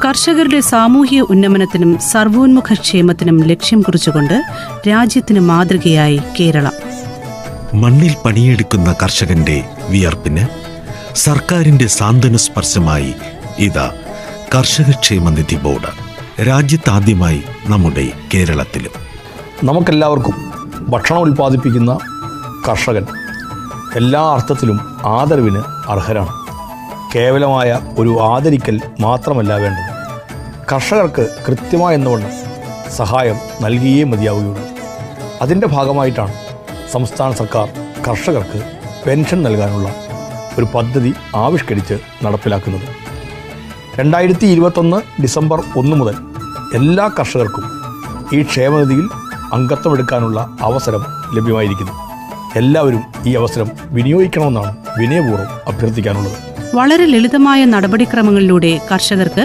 കർഷകരുടെ സാമൂഹിക ഉന്നമനത്തിനും സർവോന്മുഖ ക്ഷേമത്തിനും ലക്ഷ്യം കുറിച്ചുകൊണ്ട് രാജ്യത്തിന് മാതൃകയായി കേരളം. മണ്ണിൽ പണിയെടുക്കുന്ന കർഷകന്റെ വിയർപ്പിന് സർക്കാരിന്റെ സാന്ത്വന സ്പർശമായി ഇതാ കർഷകക്ഷേമനിധി ബോർഡ്. രാജ്യത്താദ്യമായി നമ്മുടെ കേരളത്തിലും. നമുക്കെല്ലാവർക്കും ഭക്ഷണം ഉൽപ്പാദിപ്പിക്കുന്ന കർഷകൻ എല്ലാ അർത്ഥത്തിലും ആദരവിന് അർഹരാണ്. കേവലമായ ഒരു ആദരിക്കൽ മാത്രമല്ല വേണ്ടത്, കർഷകർക്ക് കൃത്യമായെന്നവണ്ണം സഹായം നൽകിയേ മതിയാവുകയുള്ളൂ. അതിൻ്റെ ഭാഗമായിട്ടാണ് സംസ്ഥാന സർക്കാർ കർഷകർക്ക് പെൻഷൻ നൽകാനുള്ള ഒരു പദ്ധതി ആവിഷ്കരിച്ച് നടപ്പിലാക്കുന്നത്. 2021 ഡിസംബർ 1 മുതൽ എല്ലാ കർഷകർക്കും ഈ ക്ഷേമനിധിയിൽ അംഗത്വമെടുക്കാനുള്ള അവസരം ലഭ്യമായിരിക്കുന്നു. എല്ലാവരും ഈ അവസരം വിനിയോഗിക്കണമെന്നാണ് വിനയപൂർവ്വം അഭ്യർത്ഥിക്കാനുള്ളത്. വളരെ ലളിതമായ നടപടിക്രമങ്ങളിലൂടെ കർഷകർക്ക്